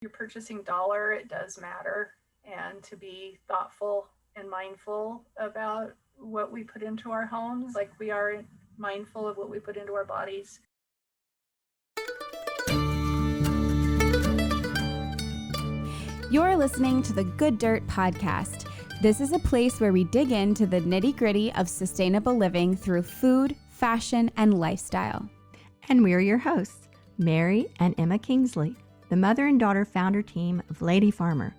Your purchasing dollar, it does matter, and to be thoughtful and mindful about what we put into our homes, like we are mindful of what we put into our bodies. You're listening to the Good Dirt Podcast. This is a place where we dig into the nitty-gritty of sustainable living through food, fashion, and lifestyle. And we're your hosts, Mary and Emma Kingsley, the mother and daughter founder team of Lady Farmer.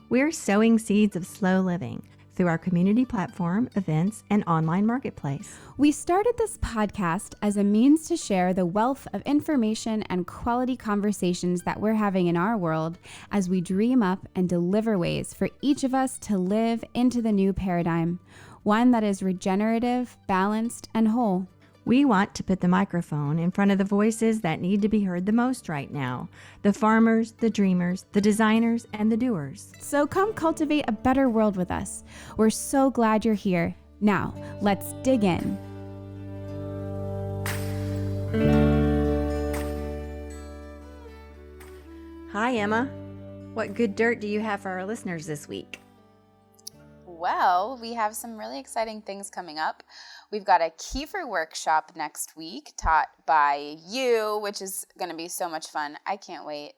We're sowing seeds of slow living through our community platform, events, and online marketplace. We started this podcast as a means to share the wealth of information and quality conversations that we're having in our world as we dream up and deliver ways for each of us to live into the new paradigm, one that is regenerative, balanced, and whole. We want to put the microphone in front of the voices that need to be heard the most right now. The farmers, the dreamers, the designers, and the doers. So come cultivate a better world with us. We're so glad you're here. Now, let's dig in. Hi, Emma. What good dirt do you have for our listeners this week? Well, we have some really exciting things coming up. We've got a kefir workshop next week taught by you, which is going to be so much fun. I can't wait.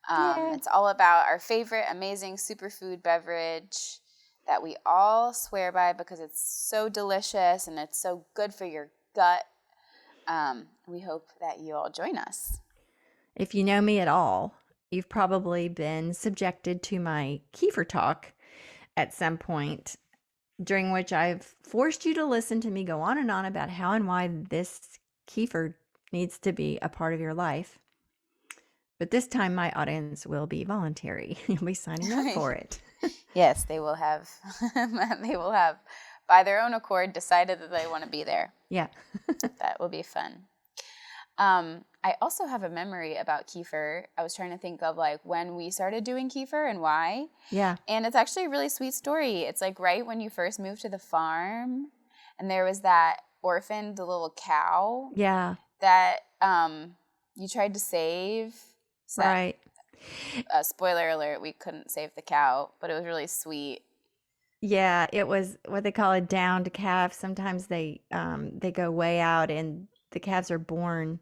It's all about our favorite amazing superfood beverage that we all swear by because it's so delicious and it's so good for your gut. We hope that you all join us. If you know me at all, you've probably been subjected to my kefir talk at some point, during which I've forced you to listen to me go on and on about how and why this kefir needs to be a part of your life. But this time my audience will be voluntary. You'll be signing up for it. Yes, they will have by their own accord decided that they want to be there. Yeah. That will be fun. I also have a memory about kefir. I was trying to think of like when we started doing kefir and why. Yeah. And it's actually a really sweet story. It's like right when you first moved to the farm and there was that orphaned little cow. Yeah. That you tried to save. So right. Spoiler alert, we couldn't save the cow, but it was really sweet. Yeah, it was what they call a downed calf. Sometimes they go way out and the calves are born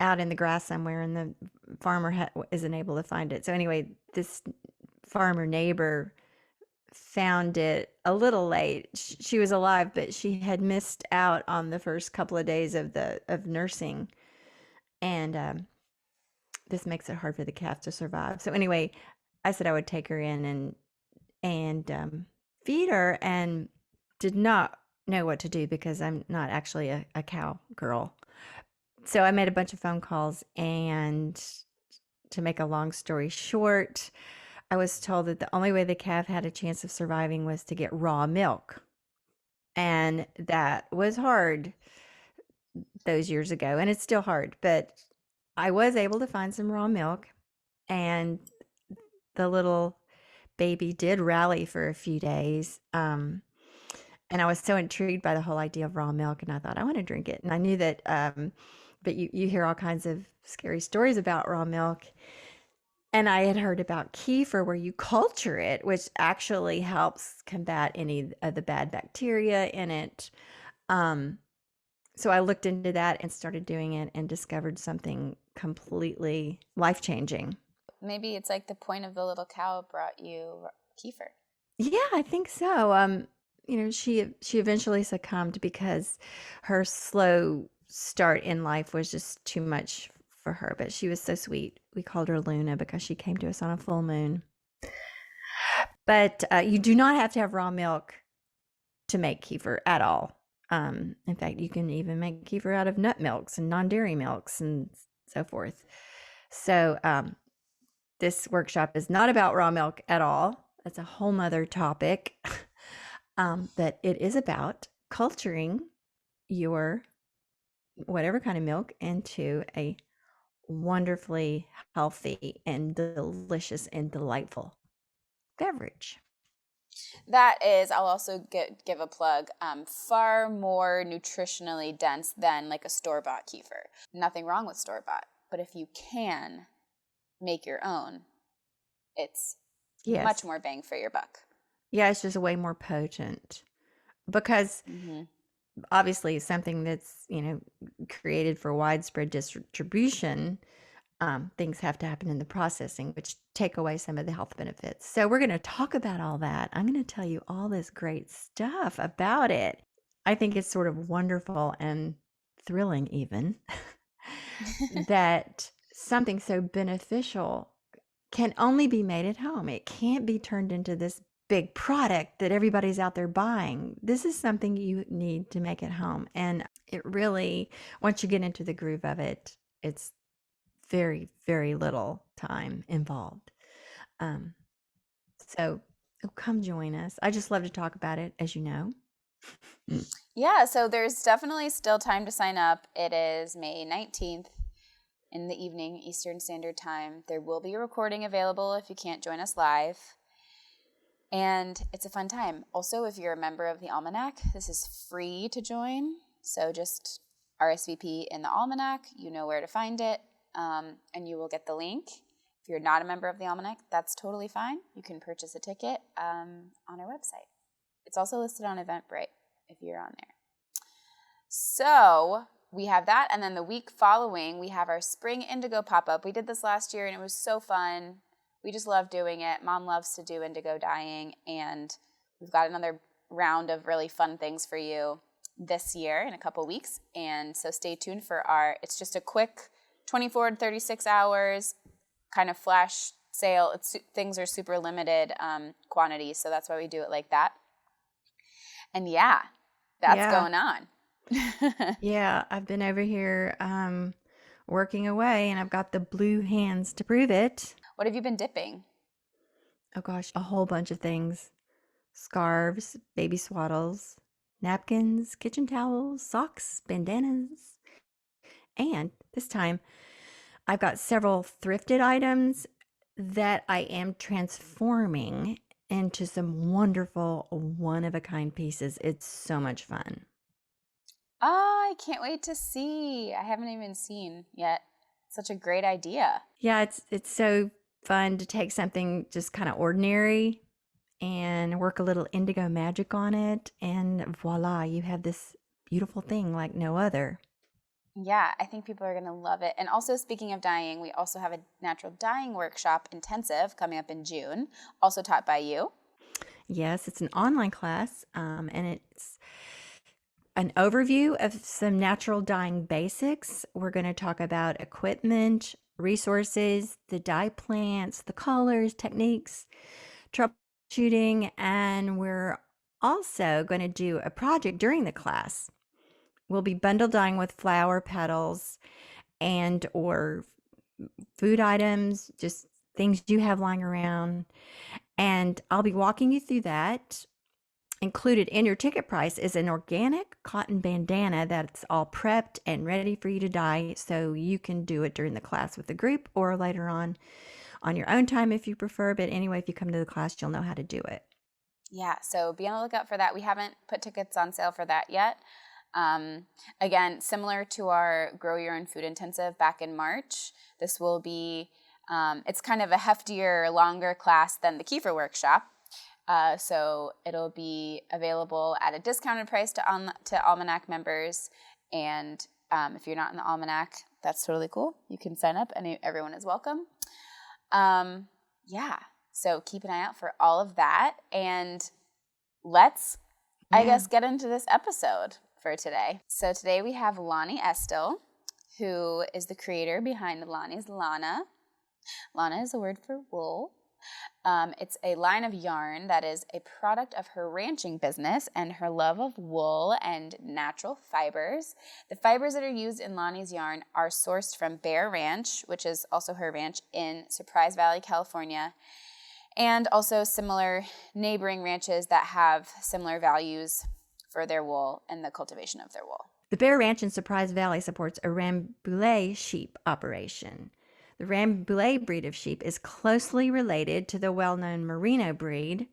out in the grass somewhere and the farmer isn't able to find it. So anyway, this farmer neighbor found it a little late. She was alive, but she had missed out on the first couple of days of nursing. And this makes it hard for the calf to survive. So anyway, I said I would take her in and feed her, and did not know what to do because I'm not actually a cow girl. So I made a bunch of phone calls, and to make a long story short, I was told that the only way the calf had a chance of surviving was to get raw milk. And that was hard those years ago, and it's still hard, but I was able to find some raw milk, and the little baby did rally for a few days. And I was so intrigued by the whole idea of raw milk, and I thought, I want to drink it. And I knew that, but you hear all kinds of scary stories about raw milk. And I had heard about kefir where you culture it, which actually helps combat any of the bad bacteria in it. So I looked into that and started doing it and discovered something completely life-changing. Maybe it's like the point of the little cow brought you kefir. Yeah, I think so. She eventually succumbed because her slow start in life was just too much for her, but she was so sweet. We called her Luna because she came to us on a full moon. But you do not have to have raw milk to make kefir at all. In fact, you can even make kefir out of nut milks and non-dairy milks and so forth. So this workshop is not about raw milk at all. That's a whole nother topic. But it is about culturing your whatever kind of milk into a wonderfully healthy and delicious and delightful beverage. That is, I'll also give a plug, far more nutritionally dense than like a store-bought kefir. Nothing wrong with store-bought, but if you can, make your own, it's Yes. much more bang for your buck. Yeah, it's just way more potent because obviously something that's, created for widespread distribution, things have to happen in the processing, which take away some of the health benefits. So we're going to talk about all that. I'm going to tell you all this great stuff about it. I think it's sort of wonderful and thrilling even that something so beneficial can only be made at home. It can't be turned into this big product that everybody's out there buying. This is something you need to make at home. And it really, once you get into the groove of it, it's very, very little time involved. So come join us. I just love to talk about it, as you know. Yeah, so there's definitely still time to sign up. It is May 19th in the evening, Eastern Standard Time. There will be a recording available if you can't join us live. And it's a fun time. Also, if you're a member of the Almanac, this is free to join. So just RSVP in the Almanac. You know where to find it, and you will get the link. If you're not a member of the Almanac, that's totally fine. You can purchase a ticket on our website. It's also listed on Eventbrite if you're on there. So we have that, and then the week following, we have our Spring Indigo pop-up. We did this last year, and it was so fun. We just love doing it. Mom loves to do indigo dyeing, and we've got another round of really fun things for you this year in a couple weeks. And so stay tuned for it's just a quick 24 to 36 hours kind of flash sale. Things are super limited quantities, so that's why we do it like that. And that's going on. Yeah, I've been over here working away, and I've got the blue hands to prove it. What have you been dipping? Oh gosh, a whole bunch of things. Scarves, baby swaddles, napkins, kitchen towels, socks, bandanas. And this time, I've got several thrifted items that I am transforming into some wonderful one-of-a-kind pieces. It's so much fun. Oh, I can't wait to see. I haven't even seen yet. Such a great idea. Yeah, it's so fun to take something just kind of ordinary and work a little indigo magic on it, and voila, you have this beautiful thing like no other. Yeah, I think people are going to love it. And also, speaking of dyeing, we also have a natural dyeing workshop intensive coming up in June, also taught by you. Yes, it's an online class, and it's an overview of some natural dyeing basics. We're going to talk about equipment, resources, the dye plants, the colors, techniques, troubleshooting, and we're also going to do a project during the class. We'll be bundle dyeing with flower petals and or food items, just things you have lying around. And I'll be walking you through that. Included in your ticket price is an organic cotton bandana that's all prepped and ready for you to dye, so you can do it during the class with the group or later on your own time if you prefer. But anyway, if you come to the class, you'll know how to do it. Yeah, so be on the lookout for that. We haven't put tickets on sale for that yet. Again, similar to our Grow Your Own Food Intensive back in March, this will be, it's kind of a heftier, longer class than the Kefir workshop. So it'll be available at a discounted price to Almanac members. And if you're not in the Almanac, that's totally cool. You can sign up and everyone is welcome. So keep an eye out for all of that. And let's, I guess, get into this episode for today. So today we have Lani Estill, who is the creator behind Lani's Lana. Lana is a word for wool. It's a line of yarn that is a product of her ranching business and her love of wool and natural fibers. The fibers that are used in Lani's yarn are sourced from Bear Ranch, which is also her ranch in Surprise Valley, California, and also similar neighboring ranches that have similar values for their wool and the cultivation of their wool. The Bear Ranch in Surprise Valley supports a Rambouillet sheep operation. The Rambouillet breed of sheep is closely related to the well-known Merino breed.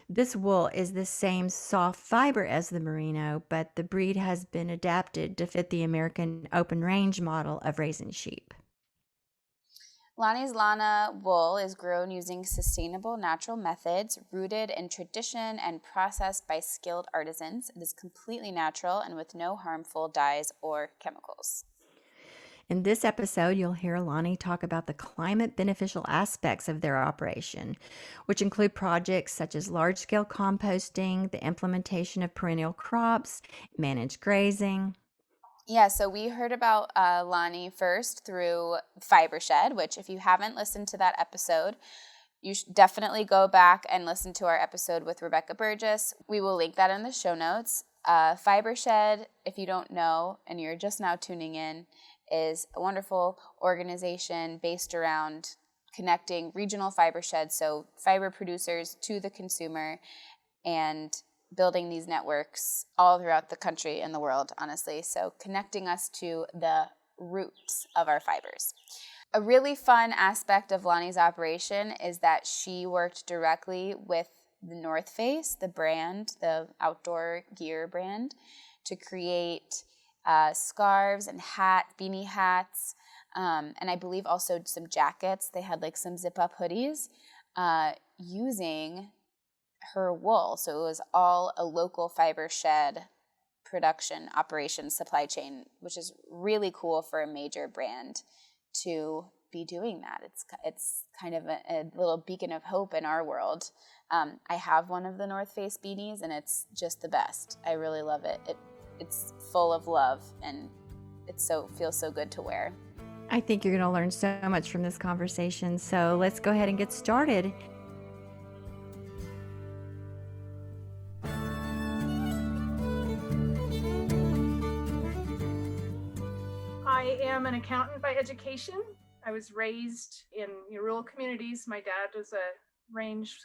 This wool is the same soft fiber as the Merino, but the breed has been adapted to fit the American open range model of raising sheep. Lani's Lana wool is grown using sustainable natural methods rooted in tradition and processed by skilled artisans. It is completely natural and with no harmful dyes or chemicals. In this episode, you'll hear Lani talk about the climate beneficial aspects of their operation, which include projects such as large-scale composting, the implementation of perennial crops, managed grazing. Yeah, so we heard about Lani first through Fibre Shed, which if you haven't listened to that episode, you should definitely go back and listen to our episode with Rebecca Burgess. We will link that in the show notes. Fibre Shed, if you don't know and you're just now tuning in, is a wonderful organization based around connecting regional fiber sheds, so fiber producers to the consumer, and building these networks all throughout the country and the world, honestly. So connecting us to the roots of our fibers. A really fun aspect of Lani's operation is that she worked directly with the North Face, the brand, the outdoor gear brand, to create scarves and beanie hats, and I believe also some jackets. They had like some zip-up hoodies using her wool. So it was all a local Fibre Shed production operation supply chain, which is really cool for a major brand to be doing that. It's kind of a little beacon of hope in our world. I have one of the North Face beanies, and it's just the best. I really love it. It's full of love, and feels so good to wear. I think you're going to learn so much from this conversation. So let's go ahead and get started. I am an accountant by education. I was raised in rural communities. My dad was a range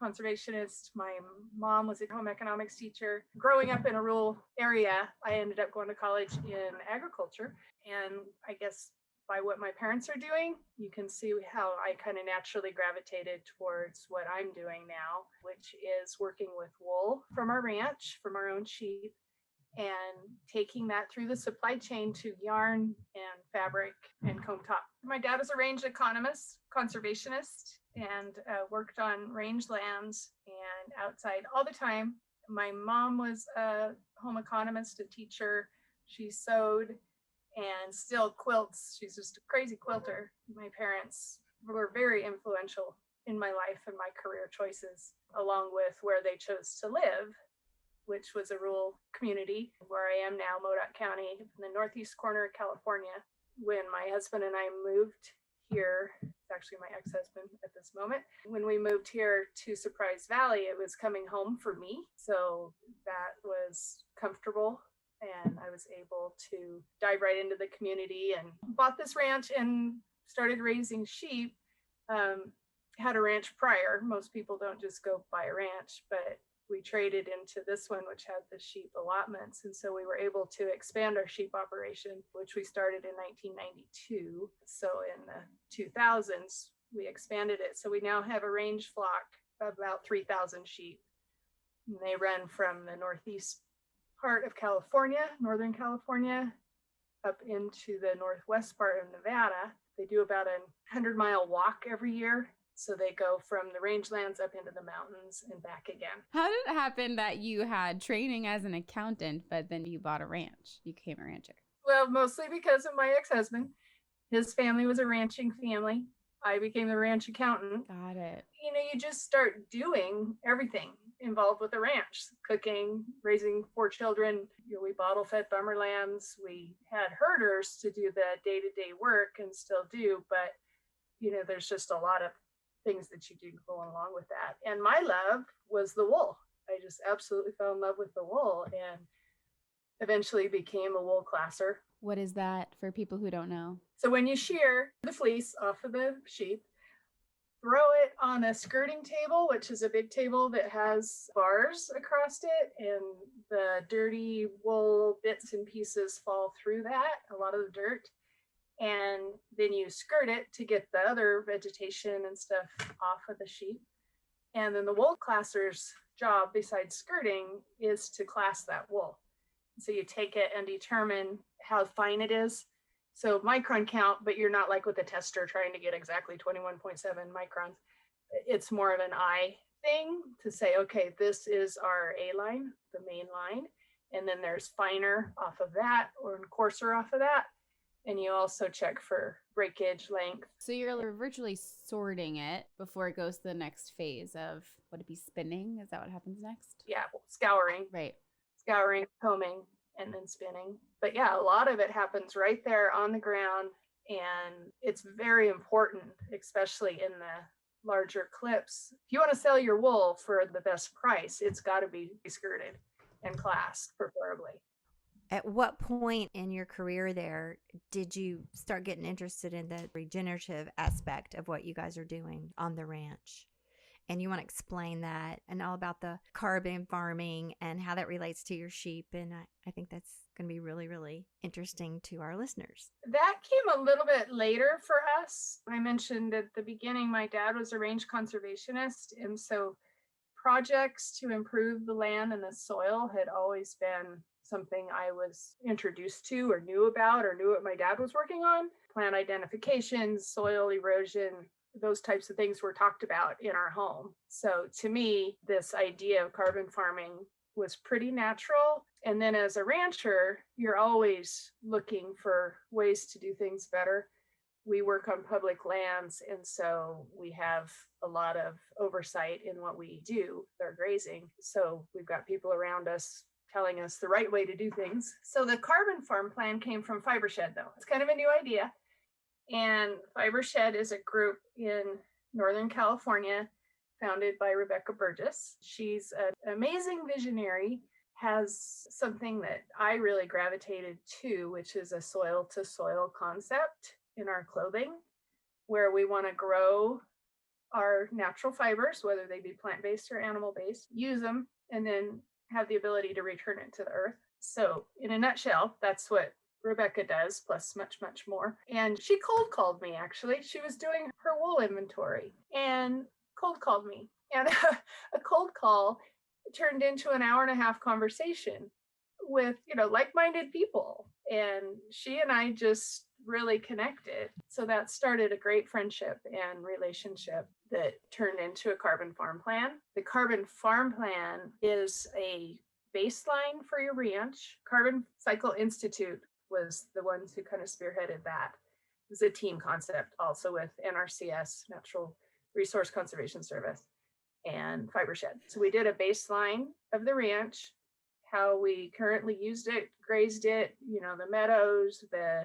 conservationist. My mom was a home economics teacher. Growing up in a rural area, I ended up going to college in agriculture. And I guess by what my parents are doing, you can see how I kind of naturally gravitated towards what I'm doing now, which is working with wool from our ranch, from our own sheep, and taking that through the supply chain to yarn and fabric and comb top. My dad was a range economist, conservationist, and worked on range lands and outside all the time. My mom was a home economist, a teacher. She sewed and still quilts. She's just a crazy quilter. My parents were very influential in my life and my career choices, along with where they chose to live, which was a rural community where I am now, Modoc County, in the northeast corner of California. When my husband and I moved here, it's actually my ex-husband at this moment, when we moved here to Surprise Valley, it was coming home for me. So that was comfortable, and I was able to dive right into the community and bought this ranch and started raising sheep. Had a ranch prior. Most people don't just go buy a ranch, but we traded into this one, which had the sheep allotments. And so we were able to expand our sheep operation, which we started in 1992. So in the 2000s, we expanded it. So we now have a range flock of about 3,000 sheep. And they run from the northeast part of California, Northern California, up into the northwest part of Nevada. They do about a 100-mile walk every year. So they go from the rangelands up into the mountains and back again. How did it happen that you had training as an accountant, but then you bought a ranch? You became a rancher. Well, mostly because of my ex-husband. His family was a ranching family. I became the ranch accountant. Got it. You just start doing everything involved with the ranch. Cooking, raising 4 children. We bottle fed bummer lambs. We had herders to do the day-to-day work and still do, but there's just a lot of things that you do going along with that. And my love was the wool. I just absolutely fell in love with the wool and eventually became a wool classer. What is that for people who don't know? So when you shear the fleece off of the sheep, throw it on a skirting table, which is a big table that has bars across it, and the dirty wool bits and pieces fall through that, a lot of the dirt. And then you skirt it to get the other vegetation and stuff off of the sheep. And then the wool classer's job, besides skirting, is to class that wool. So you take it and determine how fine it is. So micron count, but you're not like with a tester trying to get exactly 21.7 microns. It's more of an eye thing to say, okay, this is our A line, the main line. And then there's finer off of that or coarser off of that. And you also check for breakage length. So you're virtually sorting it before it goes to the next phase of, would it be spinning? Is that what happens next? Yeah, scouring. Right. Scouring, combing, and then spinning. But yeah, a lot of it happens right there on the ground. And it's very important, especially in the larger clips. If you want to sell your wool for the best price, it's got to be skirted and classed, preferably. At what point in your career there did you start getting interested in the regenerative aspect of what you guys are doing on the ranch? And you want to explain that and all about the carbon farming and how that relates to your sheep. And I think that's going to be really, really interesting to our listeners. That came a little bit later for us. I mentioned at the beginning, my dad was a range conservationist. And so projects to improve the land and the soil had always been something I was introduced to or knew about or knew what my dad was working on. Plant identification, soil erosion, those types of things were talked about in our home. So to me, this idea of carbon farming was pretty natural. And then as a rancher, you're always looking for ways to do things better. We work on public lands, and so we have a lot of oversight in what we do, their grazing. So we've got people around us telling us the right way to do things. So the carbon farm plan came from Fibershed, though. It's kind of a new idea. And Fibershed is a group in Northern California founded by Rebecca Burgess. She's an amazing visionary, has something that I really gravitated to, which is a soil to soil concept in our clothing, where we want to grow our natural fibers, whether they be plant-based or animal-based, use them, and then have the ability to return it to the earth. So in a nutshell, that's what Rebecca does, plus much, much more. And she cold called me, actually. She was doing her wool inventory and cold called me. And a cold call turned into an hour and a half conversation with, like-minded people. And she and I just really connected. So that started a great friendship and relationship that turned into a carbon farm plan. The carbon farm plan is a baseline for your ranch. Carbon Cycle Institute was the ones who kind of spearheaded that. It was a team concept also with NRCS, Natural Resource Conservation Service, and Fibre Shed. So we did a baseline of the ranch, how we currently used it, grazed it, the meadows, the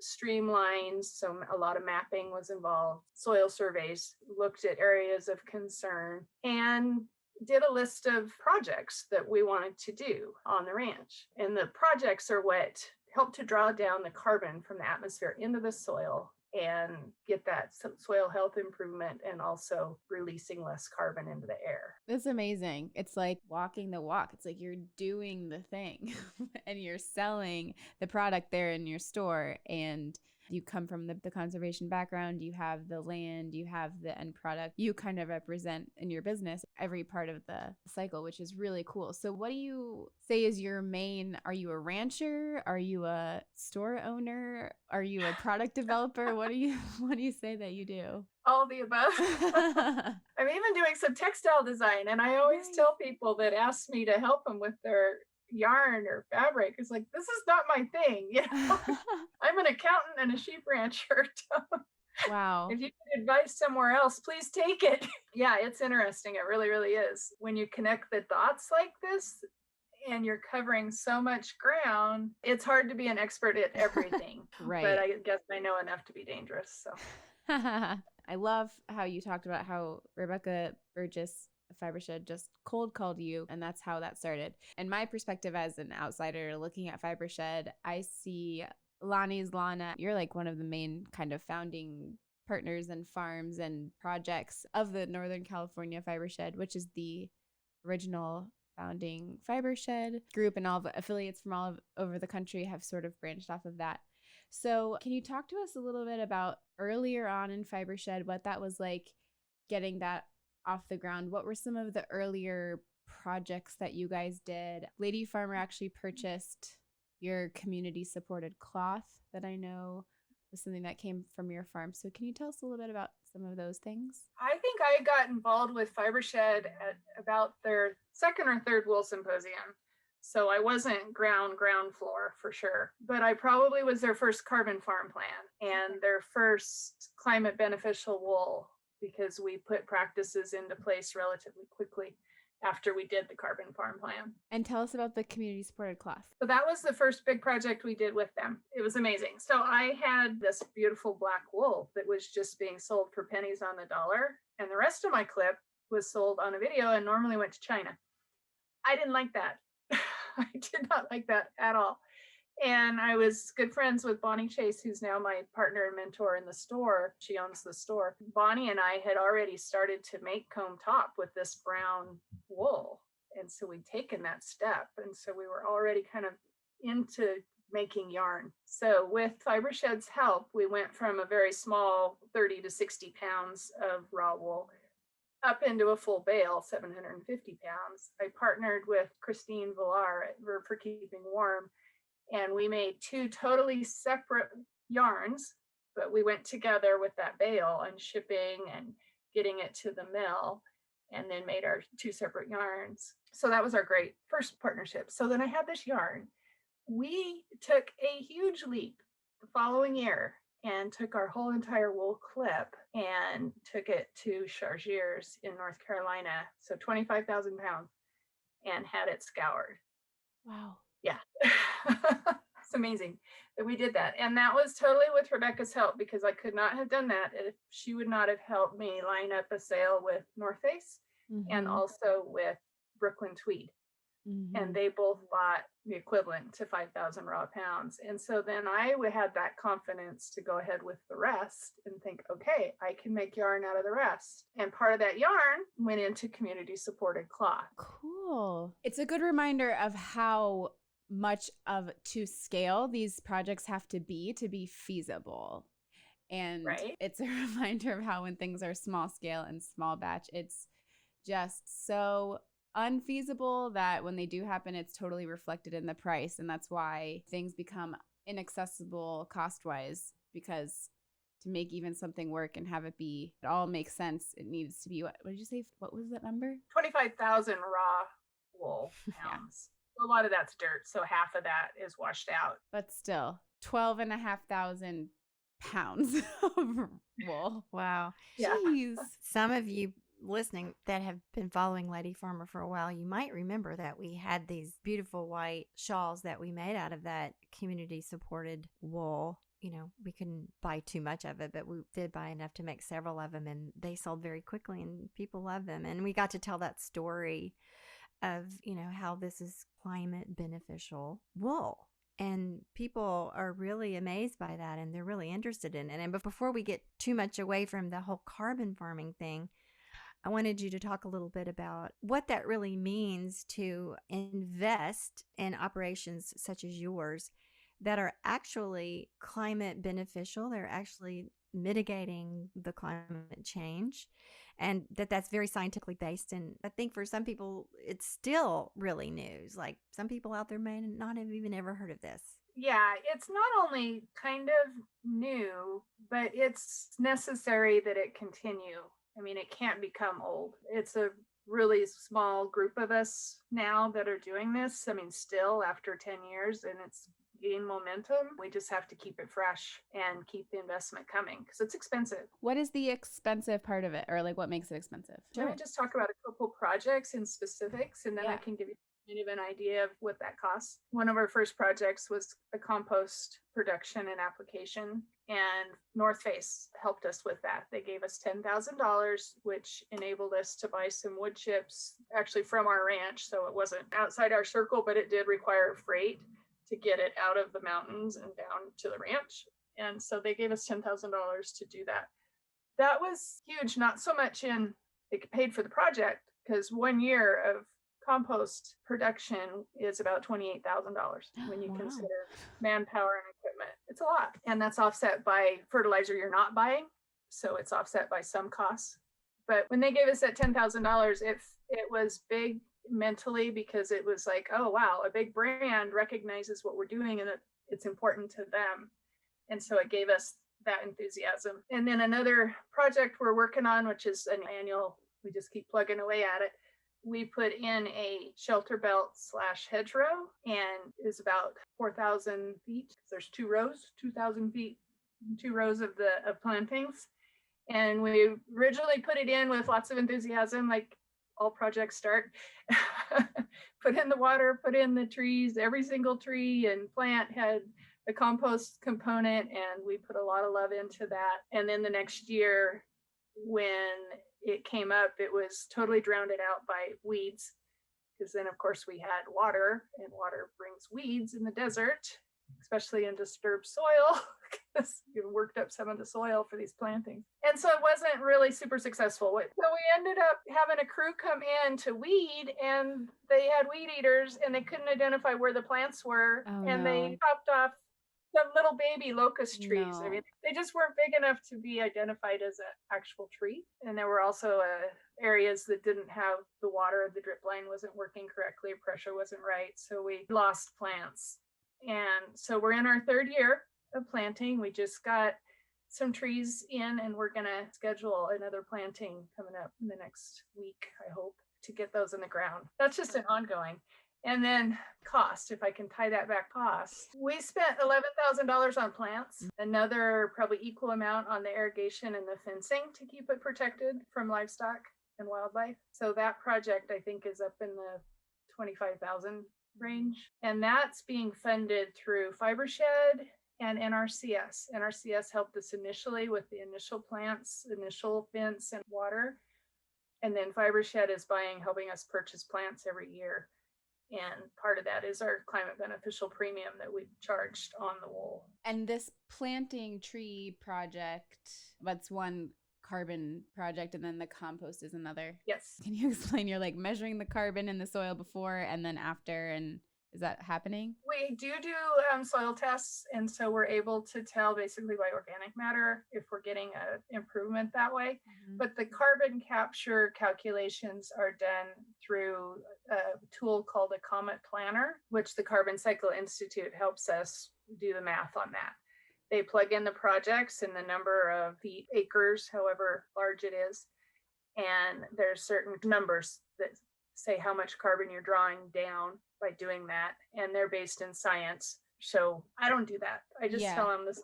streamlines. So a lot of mapping was involved, soil surveys, looked at areas of concern, and did a list of projects that we wanted to do on the ranch. And the projects are what help to draw down the carbon from the atmosphere into the soil and get that soil health improvement and also releasing less carbon into the air. That's amazing. It's like walking the walk. It's like you're doing the thing and you're selling the product there in your store, and you come from the conservation background, you have the land, you have the end product. You kind of represent in your business every part of the cycle, which is really cool. So what do you say is your main, are you a rancher? Are you a store owner? Are you a product developer? What do you say that you do? All of the above. I'm even doing some textile design, and I always tell people that ask me to help them with their yarn or fabric, it's like, this is not my thing. I'm an accountant and a sheep rancher. Wow. If you get advice somewhere else, please take it. Yeah, it's interesting. It really, really is. When you connect the dots like this and you're covering so much ground, it's hard to be an expert at everything. Right. But I guess I know enough to be dangerous. So I love how you talked about how Rebecca Burgess, Fibershed, just cold called you, and that's how that started. And my perspective as an outsider looking at Fibershed, I see Lani's Lana. You're like one of the main kind of founding partners and farms and projects of the Northern California Fibershed, which is the original founding Fibershed group, and all the affiliates from all over the country have sort of branched off of that. So can you talk to us a little bit about earlier on in Fibershed, what that was like, getting that off the ground? What were some of the earlier projects that you guys did? Lady Farmer actually purchased your community supported cloth that I know was something that came from your farm. So can you tell us a little bit about some of those things? I think I got involved with Fibre Shed at about their second or third wool symposium. So I wasn't ground floor for sure, but I probably was their first carbon farm plan and their first climate beneficial wool, because we put practices into place relatively quickly after we did the carbon farm plan. And tell us about the community supported cloth. So that was the first big project we did with them. It was amazing. So I had this beautiful black wool that was just being sold for pennies on the dollar. And the rest of my clip was sold on a video and normally went to China. I didn't like that. I did not like that at all. And I was good friends with Bonnie Chase, who's now my partner and mentor in the store. She owns the store. Bonnie and I had already started to make comb top with this brown wool. And so we'd taken that step. And so we were already kind of into making yarn. So with Fibre Shed's help, we went from a very small 30 to 60 pounds of raw wool up into a full bale, 750 pounds. I partnered with Christine Villar at for Keeping Warm, and we made two totally separate yarns, but we went together with that bale and shipping and getting it to the mill, and then made our two separate yarns. So that was our great first partnership. So then I had this yarn. We took a huge leap the following year and took our whole entire wool clip and took it to Chargeurs in North Carolina, so 25,000 pounds, and had it scoured. Wow. Yeah. It's amazing that we did that. And that was totally with Rebecca's help, because I could not have done that if she would not have helped me line up a sale with North Face and also with Brooklyn Tweed. And they both bought the equivalent to 5,000 raw pounds. And so then I had that confidence to go ahead with the rest and think, okay, I can make yarn out of the rest. And part of that yarn went into community supported cloth. Cool. It's a good reminder of how much of to scale these projects have to be feasible. And it's a reminder of how when things are small scale and small batch, it's just so unfeasible that when they do happen, it's totally reflected in the price. And that's why things become inaccessible cost-wise, because to make even something work and have it all makes sense, it needs to be, what did you say? What was that number? 25,000 raw wool pounds. A lot of that's dirt, so half of that is washed out. But still, 12,500 pounds of wool. Wow. Yeah. Jeez. Some of you listening that have been following Lady Farmer for a while, you might remember that we had these beautiful white shawls that we made out of that community supported wool. You know, we couldn't buy too much of it, but we did buy enough to make several of them, and they sold very quickly and people love them. And we got to tell that story of, you know, how this is climate beneficial wool. And people are really amazed by that, and they're really interested in it. And before we get too much away from the whole carbon farming thing, I wanted you to talk a little bit about what that really means to invest in operations such as yours that are actually climate beneficial. They're actually mitigating the climate change, and that's very scientifically based. And I think for some people, it's still really news. Like some people out there may not have even ever heard of this. Yeah, it's not only kind of new, but it's necessary that it continue. I mean, it can't become old. It's a really small group of us now that are doing this. I mean, still after 10 years, and it's gained momentum. We just have to keep it fresh and keep the investment coming because it's expensive. What is the expensive part of it, or like what makes it expensive? Can we just talk about a couple projects in specifics, and then I can give you kind of an idea of what that costs. One of our first projects was a compost production and application, and North Face helped us with that. They gave us $10,000, which enabled us to buy some wood chips actually from our ranch. So it wasn't outside our circle, but it did require freight to get it out of the mountains and down to the ranch. And so they gave us $10,000 to do that. That was huge, not so much in it paid for the project, because 1 year of compost production is about $28,000 when you consider manpower and equipment. It's a lot. And that's offset by fertilizer you're not buying. So it's offset by some costs. But when they gave us that $10,000, it was big mentally, because it was like, oh, wow, a big brand recognizes what we're doing and it's important to them. And so it gave us that enthusiasm. And then another project we're working on, which is an annual, we just keep plugging away at it. We put in a shelter belt / hedgerow, and is about 4,000 feet. There's 2 rows, 2,000 feet, 2 rows of plantings. And we originally put it in with lots of enthusiasm, like all projects start. Put in the water, put in the trees, every single tree and plant had a compost component, and we put a lot of love into that. And then the next year, when it came up, it was totally drowned out by weeds, because then of course we had water, and water brings weeds in the desert, especially in disturbed soil, because it worked up some of the soil for these plantings. And so it wasn't really super successful. So we ended up having a crew come in to weed, and they had weed eaters, and they couldn't identify where the plants were. They chopped off some little baby locust trees. I mean, they just weren't big enough to be identified as an actual tree. And there were also areas that didn't have the water, the drip line wasn't working correctly, pressure wasn't right. So we lost plants. And so we're in our 3rd year of planting. We just got some trees in, and we're going to schedule another planting coming up in the next week, I hope, to get those in the ground. That's just an ongoing. And then cost, if I can tie that back, cost. We spent $11,000 on plants, another probably equal amount on the irrigation and the fencing to keep it protected from livestock and wildlife. So that project, I think, is up in the 25,000 range. And that's being funded through Fibre Shed and NRCS. NRCS helped us initially with the initial plants, initial fence and water. And then Fibre Shed is helping us purchase plants every year. And part of that is our climate beneficial premium that we've charged on the wool. And this planting tree project, that's one carbon project, and then the compost is another. Yes. Can you explain? You're like measuring the carbon in the soil before and then after, and is that happening? We do soil tests, and so we're able to tell basically by organic matter if we're getting an improvement that way. Mm-hmm. But the carbon capture calculations are done through a tool called a Comet Planner, which the Carbon Cycle Institute helps us do the math on that. They plug in the projects and the number of feet, acres, however large it is, and there's certain numbers that say how much carbon you're drawing down by doing that, and they're based in science. So I don't do that. I just tell them this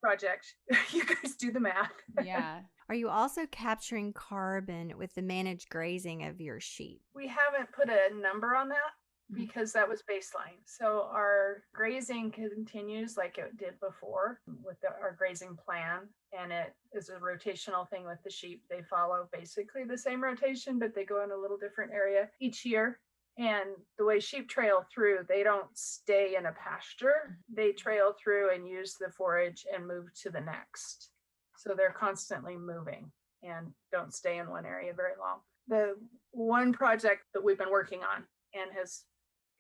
project, you guys do the math. Yeah. Are you also capturing carbon with the managed grazing of your sheep? We haven't put a number on that because that was baseline. So our grazing continues like it did before with our grazing plan, and it is a rotational thing with the sheep. They follow basically the same rotation, but they go in a little different area each year. And the way sheep trail through, they don't stay in a pasture. They trail through and use the forage and move to the next. So they're constantly moving and don't stay in one area very long. The one project that we've been working on and has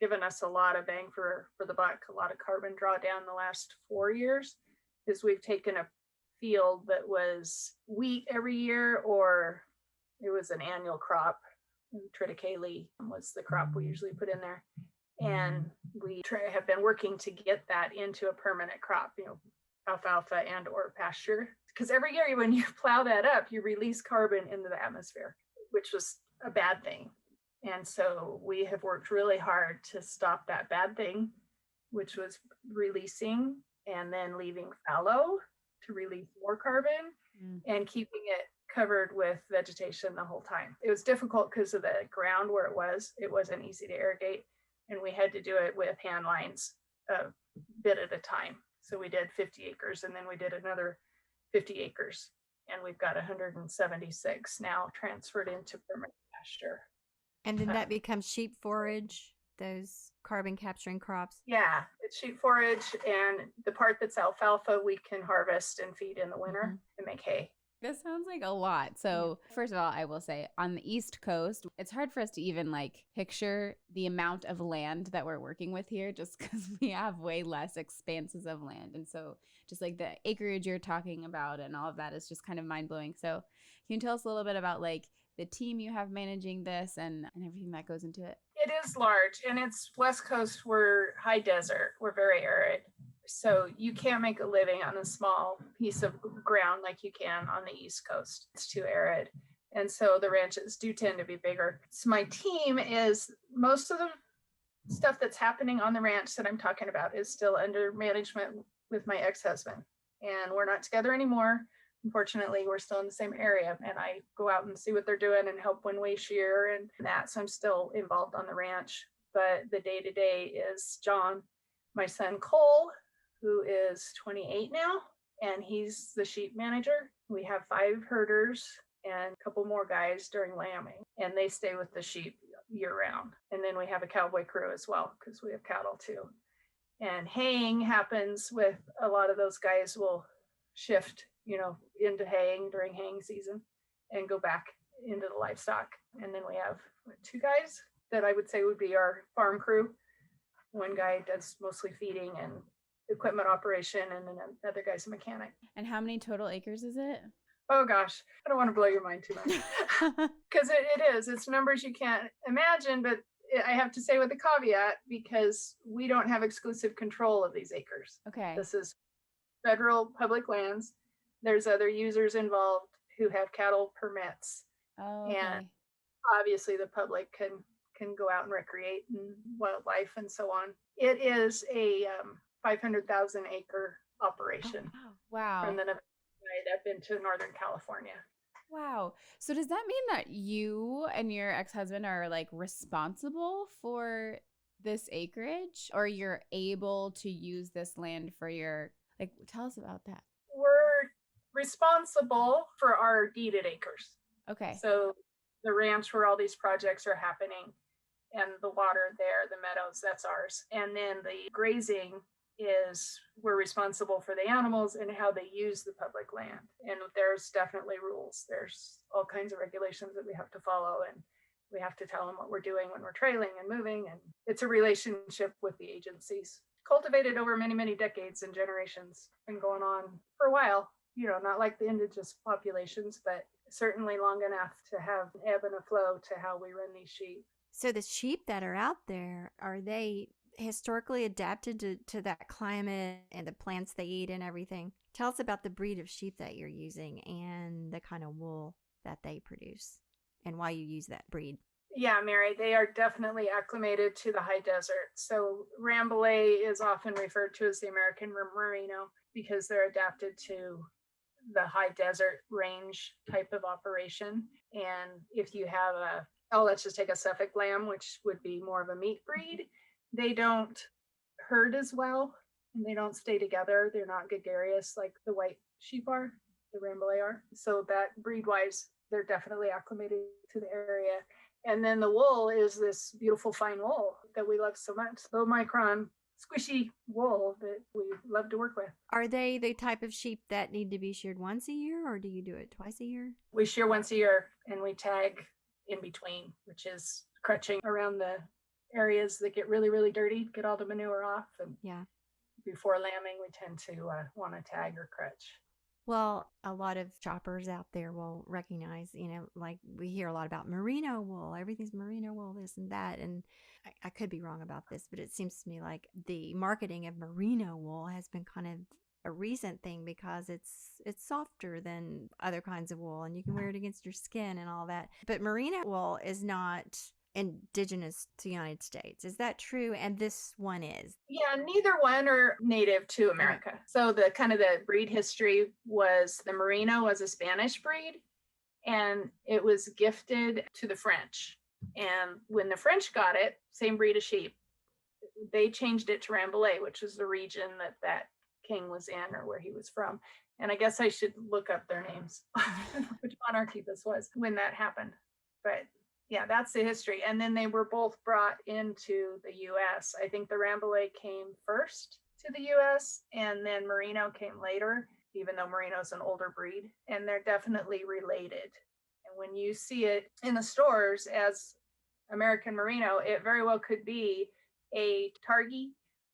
given us a lot of bang for the buck, a lot of carbon drawdown the last 4 years, is we've taken a field that was wheat every year, or it was an annual crop. Triticale was the crop we usually put in there. And we have been working to get that into a permanent crop, alfalfa and or pasture. Because every year when you plow that up, you release carbon into the atmosphere, which was a bad thing. And so we have worked really hard to stop that bad thing, which was releasing and then leaving fallow to release more carbon and keeping it covered with vegetation the whole time. It was difficult because of the ground where it wasn't easy to irrigate, and we had to do it with hand lines a bit at a time. So we did 50 acres, and then we did another 50 acres, and we've got 176 now transferred into permanent pasture. And then that becomes sheep forage, those carbon capturing crops? Yeah, it's sheep forage, and the part that's alfalfa we can harvest and feed in the winter and make hay. This sounds like a lot. So first of all, I will say on the East Coast, it's hard for us to even picture the amount of land that we're working with here, just because we have way less expanses of land. And so just like the acreage you're talking about and all of that is just kind of mind blowing. So can you tell us a little bit about the team you have managing this and everything that goes into it? It is large, and it's West Coast. We're high desert. We're very arid. So you can't make a living on a small piece of ground like you can on the East Coast. It's too arid. And so the ranches do tend to be bigger. So my team is, most of the stuff that's happening on the ranch that I'm talking about is still under management with my ex-husband. And we're not together anymore. Unfortunately, we're still in the same area, and I go out and see what they're doing and help when we shear and that. So I'm still involved on the ranch. But the day-to-day is John, my son Cole, who is 28 now, and he's the sheep manager. We have 5 herders and a couple more guys during lambing, and they stay with the sheep year round. And then we have a cowboy crew as well, because we have cattle too. And haying happens with a lot of those guys will shift, into haying during haying season and go back into the livestock. And then we have 2 guys that I would say would be our farm crew. One guy does mostly feeding and equipment operation, and then another guy's a mechanic. And how many total acres is it? Oh gosh, I don't want to blow your mind too much, because it's numbers you can't imagine, but I have to say with a caveat, because we don't have exclusive control of these acres. Okay. This is federal public lands. There's other users involved who have cattle permits. Oh, okay. And obviously the public can go out and recreate and wildlife and so on. It is a 500,000 acre operation. Oh, wow. From the Nevada up into Northern California. Wow. So does that mean that you and your ex-husband are like responsible for this acreage, or you're able to use this land for your, like, tell us about that. We're responsible for our deeded acres. Okay. So the ranch where all these projects are happening and the water there, the meadows, that's ours. And then the grazing is, we're responsible for the animals and how they use the public land. And there's definitely rules. There's all kinds of regulations that we have to follow, and we have to tell them what we're doing when we're trailing and moving. And it's a relationship with the agencies, cultivated over many, many decades and generations, been going on for a while, not like the indigenous populations, but certainly long enough to have an ebb and a flow to how we run these sheep. So the sheep that are out there, are they historically adapted to that climate and the plants they eat and everything? Tell us about the breed of sheep that you're using and the kind of wool that they produce and why you use that breed. Yeah, Mary, they are definitely acclimated to the high desert. So Rambouillet is often referred to as the American Merino because they're adapted to the high desert range type of operation. And if you have let's just take a Suffolk lamb, which would be more of a meat breed, they don't herd as well and they don't stay together. They're not gregarious like the white sheep are, the Rambouillet are. So that breed wise, they're definitely acclimated to the area. And then the wool is this beautiful fine wool that we love so much. Low micron, squishy wool that we love to work with. Are they the type of sheep that need to be sheared once a year, or do you do it twice a year? We shear once a year and we tag in between, which is crutching around the areas that get really, really dirty, get all the manure off. And yeah, before lambing, we tend to want to tag or crutch. Well, a lot of shoppers out there will recognize, like we hear a lot about merino wool. Everything's merino wool, this and that. And I could be wrong about this, but it seems to me like the marketing of merino wool has been kind of a recent thing because it's softer than other kinds of wool and you can wear it against your skin and all that. But merino wool is not indigenous to the United States. Is that true? And this one is? Yeah, neither one are native to America. So the kind of the breed history was the Merino was a Spanish breed and it was gifted to the French. And when the French got it, same breed of sheep, they changed it to Rambouillet, which is the region that king was in or where he was from. And I guess I should look up their names, which monarchy this was when that happened. But yeah, that's the history. And then they were both brought into the U.S. I think the Rambouillet came first to the U.S. and then Merino came later, even though Merino's an older breed. And they're definitely related. And when you see it in the stores as American Merino, it very well could be a Targhee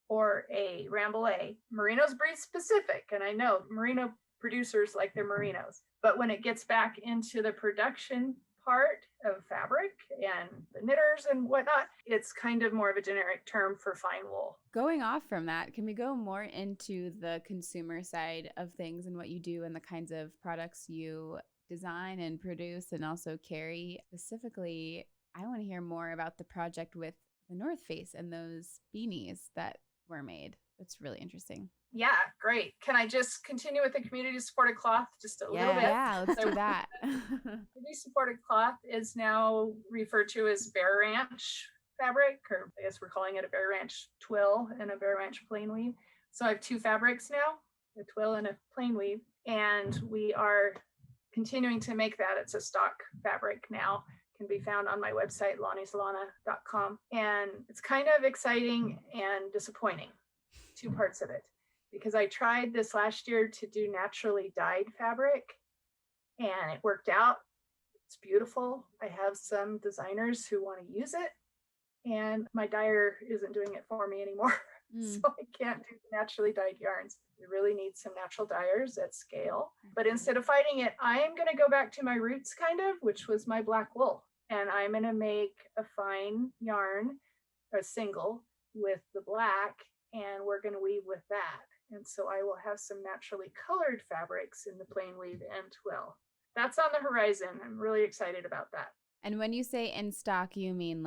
or a Rambouillet. Merino's breed specific. And I know Merino producers like their Merinos. But when it gets back into the production part of fabric and the knitters and whatnot. It's kind of more of a generic term for fine wool. Going off from that, can we go more into the consumer side of things and what you do and the kinds of products you design and produce and also carry? Specifically, I want to hear more about the project with the North Face and those beanies that were made. That's really interesting. Yeah, great. Can I just continue with the community supported cloth just a little bit? Yeah, let's do that. Community supported cloth is now referred to as Bear Ranch fabric, or I guess we're calling it a Bear Ranch twill and a Bear Ranch plain weave. So I have two fabrics now, a twill and a plain weave, and we are continuing to make that. It's a stock fabric now. Can be found on my website, lanislana.com. And it's kind of exciting and disappointing, two parts of it, because I tried this last year to do naturally dyed fabric and it worked out. It's beautiful. I have some designers who want to use it, and my dyer isn't doing it for me anymore. So I can't do naturally dyed yarns. We really need some natural dyers at scale. But instead of fighting it, I am going to go back to my roots kind of, which was my black wool. And I'm going to make a fine yarn, a single with the black, and we're going to weave with that. And so I will have some naturally colored fabrics in the plain weave and twill. That's on the horizon. I'm really excited about that. And when you say in stock, you mean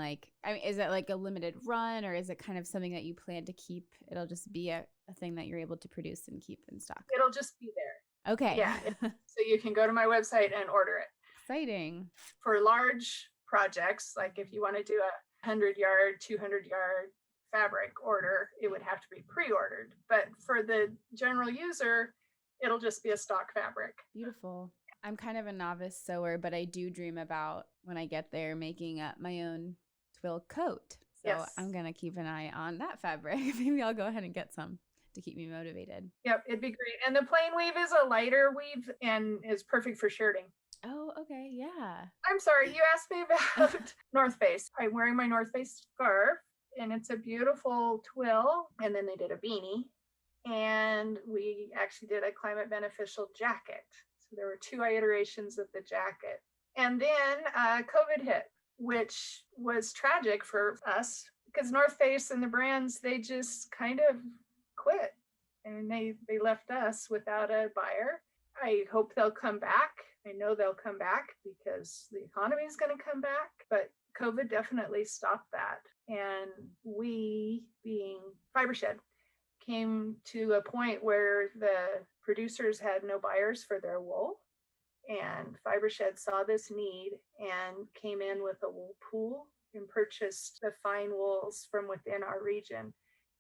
is it like a limited run, or is it kind of something that you plan to keep? It'll just be a thing that you're able to produce and keep in stock. It'll just be there. Okay. Yeah. So you can go to my website and order it. Exciting. For large projects, like if you want to do a 100-yard, 200-yard fabric order, it would have to be pre-ordered. But for the general user, it'll just be a stock fabric. Beautiful. I'm kind of a novice sewer, but I do dream about when I get there making my own twill coat. So Yes. I'm going to keep an eye on that fabric. Maybe I'll go ahead and get some to keep me motivated. Yep, it'd be great. And the plain weave is a lighter weave and is perfect for shirting. Oh, okay. Yeah. I'm sorry, you asked me about North Face. I'm wearing my North Face scarf, and it's a beautiful twill. And then they did a beanie, and we actually did a climate beneficial jacket. So there were two iterations of the jacket. And then COVID hit, which was tragic for us because North Face and the brands, they just kind of quit. And they left us without a buyer. I hope they'll come back. I know they'll come back because the economy is going to come back, but COVID definitely stopped that. And we, being Fibre Shed, came to a point where the producers had no buyers for their wool. And Fibre Shed saw this need and came in with a wool pool and purchased the fine wools from within our region.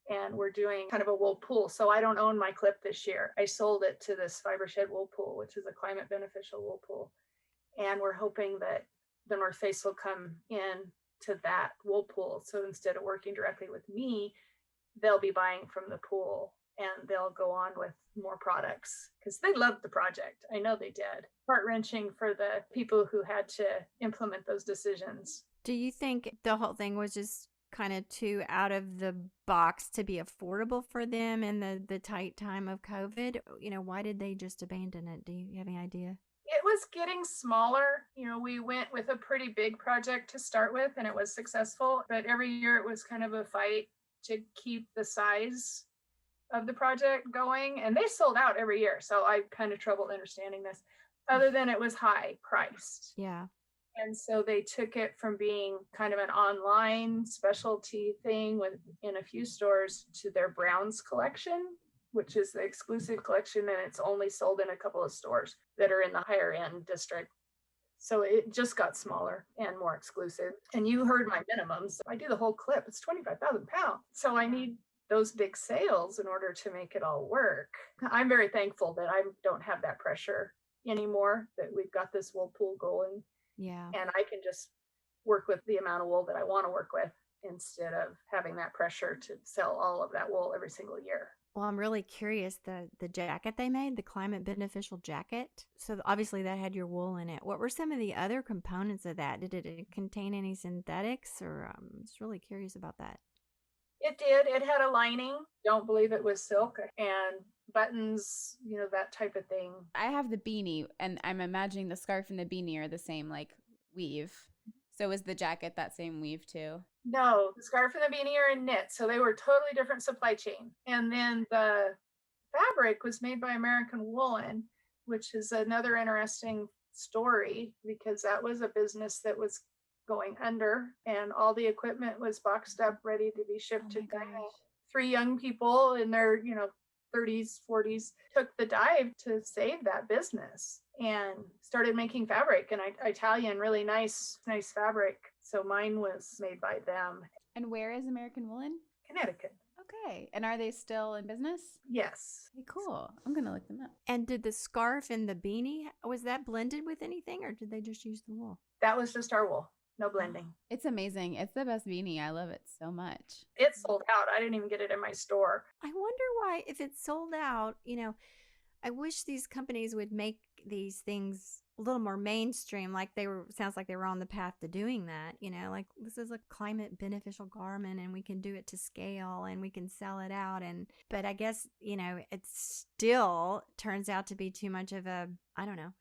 And we're doing kind of a wool pool. So I don't own my clip this year. I sold it to this Fibre Shed wool pool, which is a climate beneficial wool pool. And we're hoping that the North Face will come in to that wool pool. So instead of working directly with me, they'll be buying from the pool and they'll go on with more products because they loved the project. I know they did. Heart-wrenching for the people who had to implement those decisions. Do you think the whole thing was just kind of too out of the box to be affordable for them in the tight time of COVID? You know, why did they just abandon it? Do you have any idea? It was getting smaller. You know, we went with a pretty big project to start with and it was successful, but every year it was kind of a fight to keep the size of the project going, and they sold out every year. So I kind of trouble understanding this, other than it was high priced. Yeah. And so they took it from being kind of an online specialty thing within a few stores to their Browns collection, which is the exclusive collection, and it's only sold in a couple of stores that are in the higher end district. So it just got smaller and more exclusive. And you heard my minimums. I do the whole clip. It's 25,000 pounds. So I need those big sales in order to make it all work. I'm very thankful that I don't have that pressure anymore, that we've got this wool pool going. Yeah. And I can just work with the amount of wool that I want to work with instead of having that pressure to sell all of that wool every single year. Well, I'm really curious, the jacket they made, the climate beneficial jacket. So obviously that had your wool in it. What were some of the other components of that? Did it contain any synthetics, or I'm just really curious about that. It did. It had a lining. Don't believe it was silk, and buttons, that type of thing. I have the beanie, and I'm imagining the scarf and the beanie are the same, like weave. So is the jacket that same weave too? No, the scarf and the beanie are in knit. So they were totally different supply chain. And then the fabric was made by American Woolen, which is another interesting story because that was a business that was going under and all the equipment was boxed up, ready to be shipped to China. Three young people in their, 30s, 40s took the dive to save that business and started making fabric and Italian, really nice fabric. So mine was made by them. And where is American Woolen? Connecticut. Okay. And are they still in business? Yes. Okay, cool. I'm going to look them up. And did the scarf and the beanie, was that blended with anything or did they just use the wool? That was just our wool. No blending. It's amazing. It's the best beanie. I love it so much. It sold out. I didn't even get it in my store. I wonder why, if it's sold out, I wish these companies would make these things a little more mainstream, like sounds like they were on the path to doing that, like this is a climate beneficial garment and we can do it to scale and we can sell it out. But I guess, it still turns out to be too much of a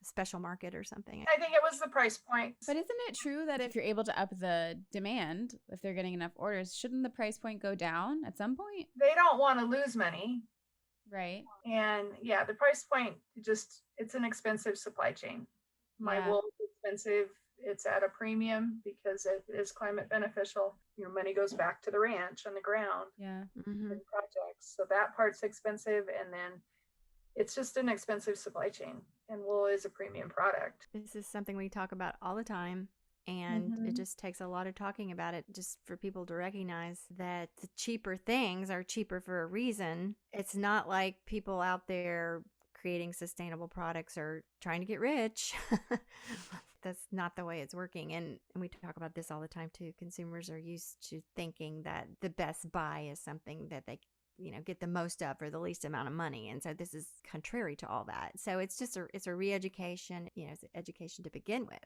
special market or something. I think it was the price point. But isn't it true that if you're able to up the demand, if they're getting enough orders, shouldn't the price point go down at some point? They don't want to lose money. Right. And yeah, the price point, it's an expensive supply chain. My wool is expensive. It's at a premium because it is climate beneficial. Your money goes back to the ranch on the ground. Yeah. Mm-hmm. And projects. So that part's expensive. And then it's just an expensive supply chain. And wool is a premium product. This is something we talk about all the time. And it just takes a lot of talking about it just for people to recognize that the cheaper things are cheaper for a reason. It's not like people out there creating sustainable products are trying to get rich. That's not the way it's working. And we talk about this all the time too. Consumers are used to thinking that the best buy is something that they get the most of for the least amount of money. And so this is contrary to all that. So it's just it's a re-education, it's an education to begin with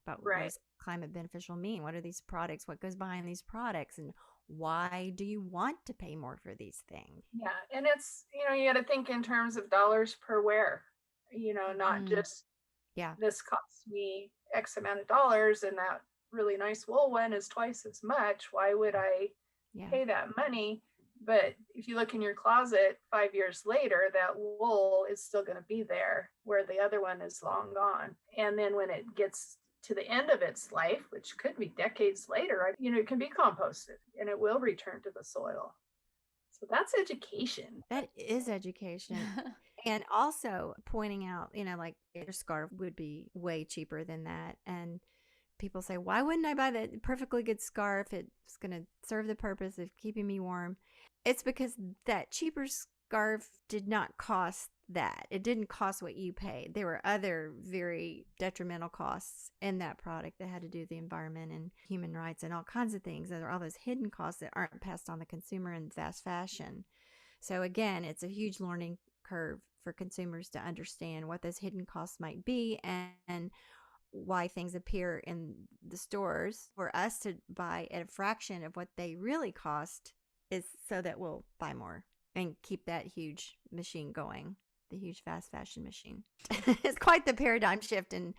about what does climate beneficial mean? What are these products? What goes behind these products? And why do you want to pay more for these things? Yeah. And it's, you got to think in terms of dollars per wear, not just this costs me X amount of dollars and that really nice wool one is twice as much. Why would I pay that money? But if you look in your closet 5 years later, that wool is still going to be there where the other one is long gone. And then when it gets to the end of its life, which could be decades later, it can be composted and it will return to the soil. So that's education. That is education. And also pointing out, like your scarf would be way cheaper than that. And people say, why wouldn't I buy that perfectly good scarf? It's going to serve the purpose of keeping me warm. It's because that cheaper scarf did not cost that. It didn't cost what you paid. There were other very detrimental costs in that product that had to do with the environment and human rights and all kinds of things. There are all those hidden costs that aren't passed on the consumer in fast fashion. So again, it's a huge learning curve for consumers to understand what those hidden costs might be and why things appear in the stores. For us to buy at a fraction of what they really cost is so that we'll buy more and keep that huge machine going. The huge fast fashion machine. It's quite the paradigm shift in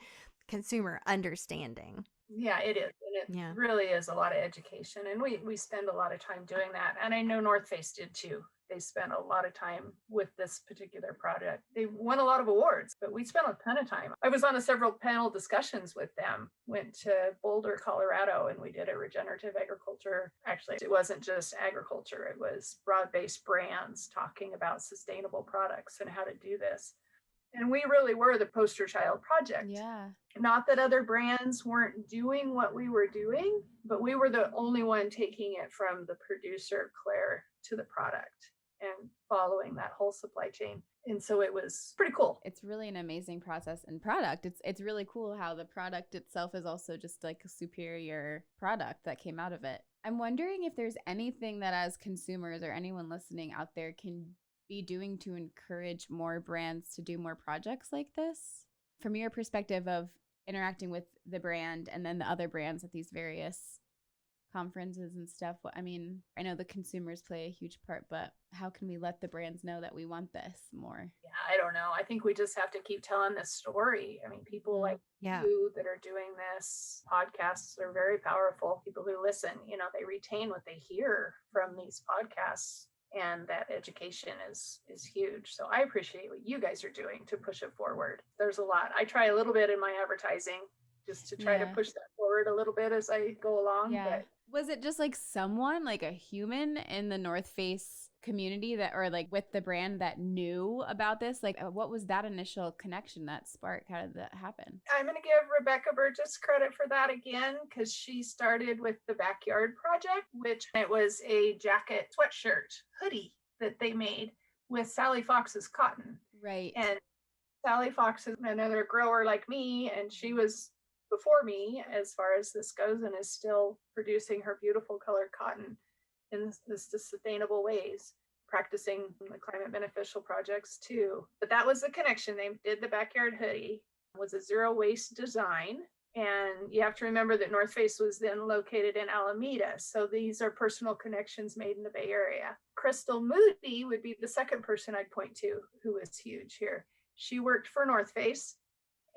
consumer understanding. Yeah, it is. And it really is a lot of education. And we spend a lot of time doing that. And I know North Face did too. They spent a lot of time with this particular project. They won a lot of awards, but we spent a ton of time. I was on several panel discussions with them, went to Boulder, Colorado, and we did a regenerative agriculture. Actually, it wasn't just agriculture. It was broad-based brands talking about sustainable products and how to do this. And we really were the poster child project. Yeah. Not that other brands weren't doing what we were doing, but we were the only one taking it from the producer, Claire, to the product and following that whole supply chain. And so it was pretty cool. It's really an amazing process and product. It's really cool how the product itself is also just like a superior product that came out of it. I'm wondering if there's anything that as consumers or anyone listening out there can be doing to encourage more brands to do more projects like this? From your perspective of interacting with the brand and then the other brands at these various conferences and stuff. I mean, I know the consumers play a huge part, but how can we let the brands know that we want this more? Yeah, I don't know. I think we just have to keep telling this story. I mean, people like you that are doing this, podcasts are very powerful. People who listen, they retain what they hear from these podcasts. And that education is huge. So I appreciate what you guys are doing to push it forward. There's a lot. I try a little bit in my advertising just to try to push that forward a little bit as I go along. Yeah. But was it just like someone, like a human in the North Face community that, or like with the brand that knew about this? Like what was that initial connection, that spark? How did that happen? I'm going to give Rebecca Burgess credit for that again, because she started with the Backyard Project, which it was a jacket, sweatshirt, hoodie that they made with Sally Fox's cotton. Right. And Sally Fox is another grower like me, and she was before me as far as this goes, and is still producing her beautiful colored cotton in this sustainable ways, practicing the climate beneficial projects too. But that was the connection. They did the Backyard hoodie. It was a zero waste design. And you have to remember that North Face was then located in Alameda. So these are personal connections made in the Bay Area. Crystal Moody would be the second person I'd point to who is huge here. She worked for North Face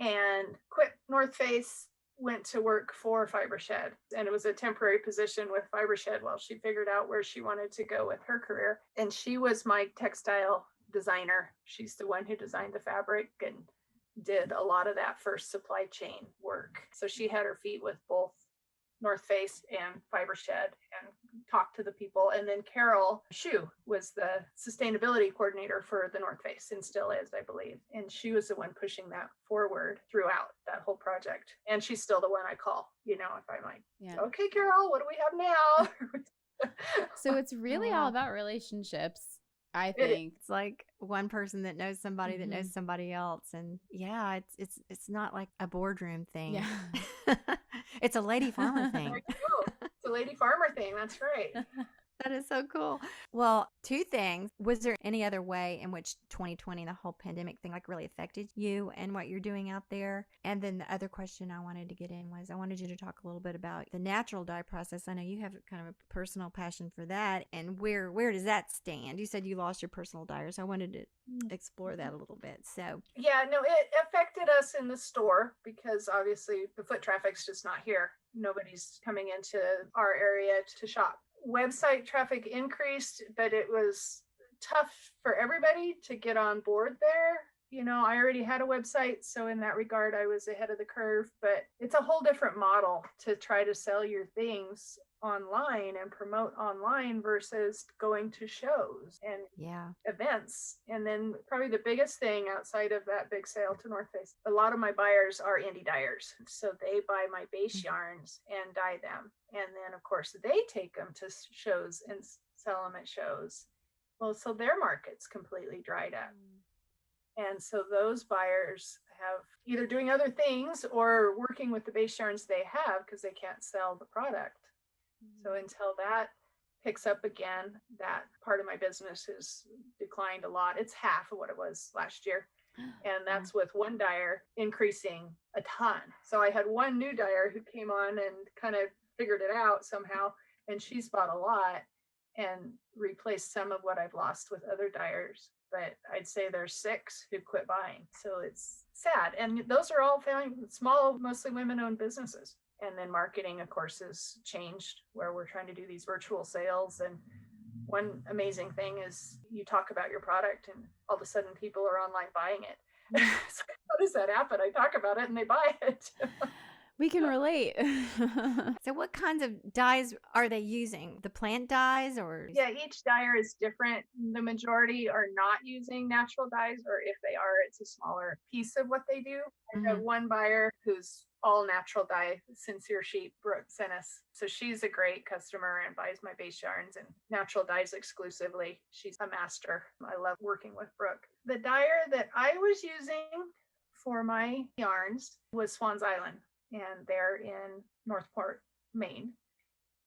and quit North Face, went to work for Fibre Shed. And it was a temporary position with Fibre Shed while she figured out where she wanted to go with her career. And she was my textile designer. She's the one who designed the fabric and did a lot of that first supply chain work. So she had her feet with both North Face and Fibre Shed and talked to the people. And then Carol Shue was the sustainability coordinator for the North Face, and still is, I believe. And she was the one pushing that forward throughout that whole project. And she's still the one I call, if I'm like, okay, Carol, what do we have now? So it's really all about relationships. I think it's like one person that knows somebody that knows somebody else. And it's not like a boardroom thing. Yeah. It's a lady farmer thing. It's a lady farmer thing. That's right. That is so cool. Well, two things. Was there any other way in which 2020, the whole pandemic thing, like really affected you and what you're doing out there? And then the other question I wanted to get in was I wanted you to talk a little bit about the natural dye process. I know you have kind of a personal passion for that. And where does that stand? You said you lost your personal dyer, so I wanted to explore that a little bit. So yeah, no, it affected us in the store because obviously the foot traffic's just not here. Nobody's coming into our area to shop. Website traffic increased, but it was tough for everybody to get on board there. I already had a website, so in that regard, I was ahead of the curve, but it's a whole different model to try to sell your things online and promote online versus going to shows and events. And then probably the biggest thing outside of that big sale to North Face, a lot of my buyers are indie dyers. So they buy my base yarns and dye them. And then of course they take them to shows and sell them at shows. Well, so their market's completely dried up. And so those buyers have either doing other things or working with the base yarns they have because they can't sell the product. So until that picks up again, that part of my business has declined a lot. It's half of what it was last year. And that's with one dyer increasing a ton. So I had one new dyer who came on and kind of figured it out somehow. And she's bought a lot and replaced some of what I've lost with other dyers. But I'd say there's 6 who quit buying. So it's sad. And those are all small, mostly women-owned businesses. And then marketing, of course, has changed where we're trying to do these virtual sales. And one amazing thing is you talk about your product and all of a sudden people are online buying it. So how does that happen? I talk about it and they buy it. We can relate. So what kinds of dyes are they using? The plant dyes or? Yeah, each dyer is different. The majority are not using natural dyes, or if they are, it's a smaller piece of what they do. I have one buyer who's all natural dye, Sincere Sheep, Brooke sent us. So she's a great customer and buys my base yarns and natural dyes exclusively. She's a master. I love working with Brooke. The dyer that I was using for my yarns was Swans Island, and they're in Northport, Maine.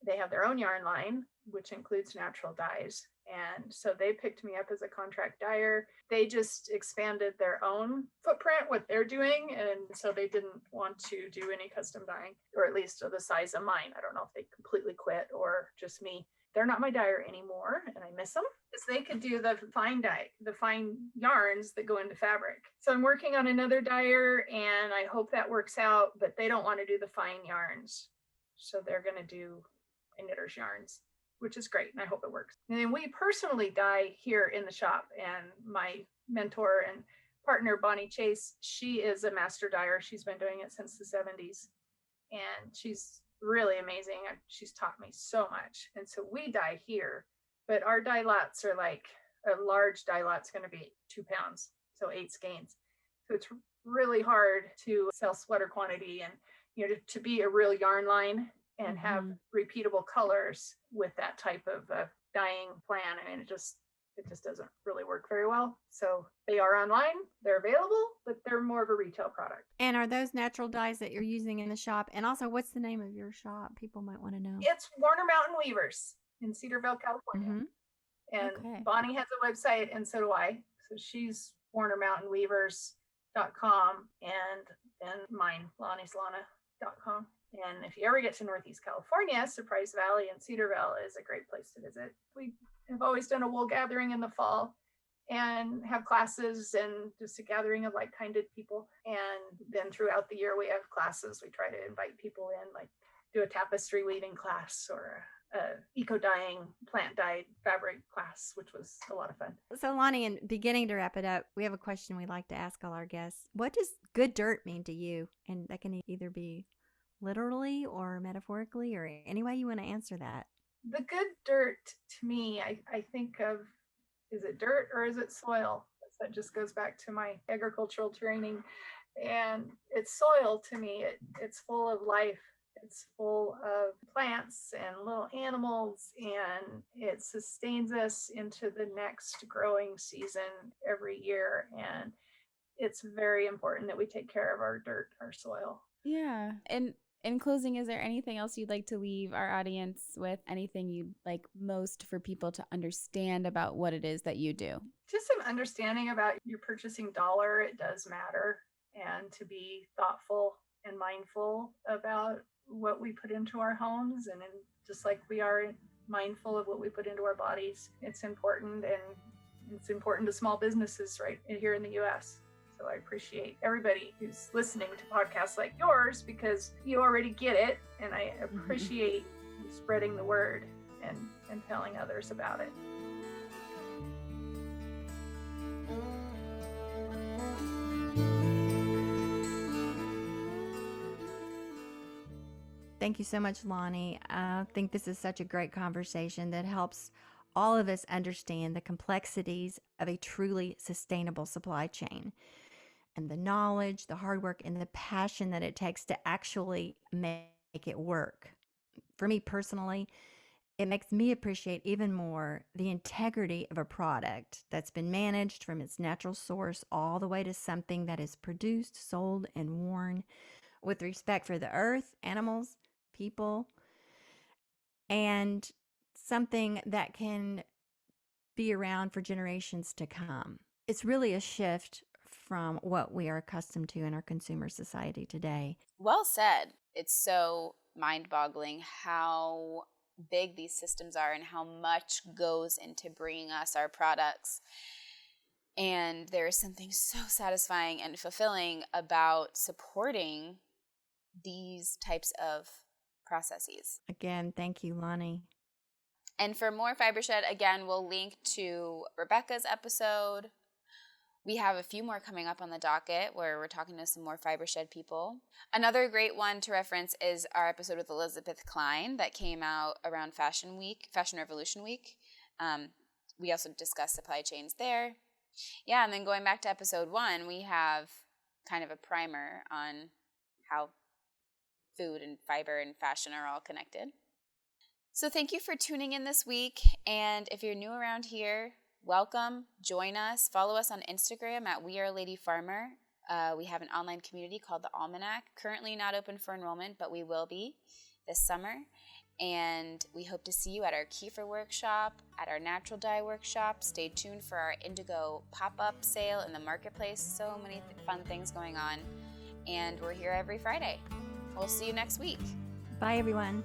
They have their own yarn line, which includes natural dyes. And so they picked me up as a contract dyer. They just expanded their own footprint, what they're doing. And so they didn't want to do any custom dyeing, or at least of the size of mine. I don't know if they completely quit or just me. They're not my dyer anymore, and I miss them, because they could do the fine dye, the fine yarns that go into fabric. So I'm working on another dyer, and I hope that works out, but they don't want to do the fine yarns. So they're going to do a knitter's yarns, which is great, and I hope it works. And then we personally dye here in the shop, and my mentor and partner, Bonnie Chase, she is a master dyer. She's been doing it since the 70s, and she's really amazing. She's taught me so much. And so we dye here, but our dye lots are like, a large dye lot's going to be 2 pounds, so 8 skeins. So it's really hard to sell sweater quantity and, you know, to be a real yarn line and have repeatable colors with that type of dyeing plan. I mean, it just doesn't really work very well. So they are online, they're available, but they're more of a retail product. And are those natural dyes that you're using in the shop? And also, what's the name of your shop? People might want to know. It's Warner Mountain Weavers in Cedarville, California. And Bonnie has a website, and so do I. So she's WarnerMountainWeavers.com, and then mine, LaniSLana.com. And if you ever get to Northeast California, Surprise Valley and Cedarville is a great place to visit. We have always done a wool gathering in the fall and have classes and just a gathering of like-minded people. And then throughout the year, we have classes. We try to invite people in, like do a tapestry weaving class or eco-dyeing, plant-dyed fabric class, which was a lot of fun. So Lani, in beginning to wrap it up, we have a question we like to ask all our guests. What does good dirt mean to you? And that can either be literally or metaphorically, or any way you want to answer that. The good dirt to me, I think of, is it dirt or is it soil? That just goes back to my agricultural training. And it's soil to me. It's full of life. It's full of plants and little animals, and it sustains us into the next growing season every year. And it's very important that we take care of our dirt, our soil. Yeah. And in closing, is there anything else you'd like to leave our audience with? Anything you'd like most for people to understand about what it is that you do? Just some understanding about your purchasing dollar. It does matter, and to be thoughtful and mindful about what we put into our homes, and just like we are mindful of what we put into our bodies. It's important, and it's important to small businesses right here in the US. So I appreciate everybody who's listening to podcasts like yours, because you already get it, and I appreciate you spreading the word and telling others about it. Thank you so much, Lani. I think this is such a great conversation that helps all of us understand the complexities of a truly sustainable supply chain, and the knowledge, the hard work, and the passion that it takes to actually make it work. For me personally, it makes me appreciate even more the integrity of a product that's been managed from its natural source all the way to something that is produced, sold, and worn with respect for the earth, animals, people, and something that can be around for generations to come. It's really a shift from what we are accustomed to in our consumer society today. Well said. It's so mind-boggling how big these systems are and how much goes into bringing us our products. And there is something so satisfying and fulfilling about supporting these types of processes. Again, thank you, Lani. And for more Fibershed, again, we'll link to Rebecca's episode. We have a few more coming up on the docket where we're talking to some more Fibershed people. Another great one to reference is our episode with Elizabeth Klein that came out around Fashion Revolution Week. We also discussed supply chains there. Yeah, and then going back to episode 1, we have kind of a primer on how food and fiber and fashion are all connected. So thank you for tuning in this week. And if you're new around here, welcome. Join us. Follow us on Instagram at We Are Lady Farmer. We have an online community called The Almanac. Currently not open for enrollment, but we will be this summer. And we hope to see you at our Kefir workshop, at our natural dye workshop. Stay tuned for our indigo pop-up sale in the marketplace. So many fun things going on. And we're here every Friday. We'll see you next week. Bye, everyone.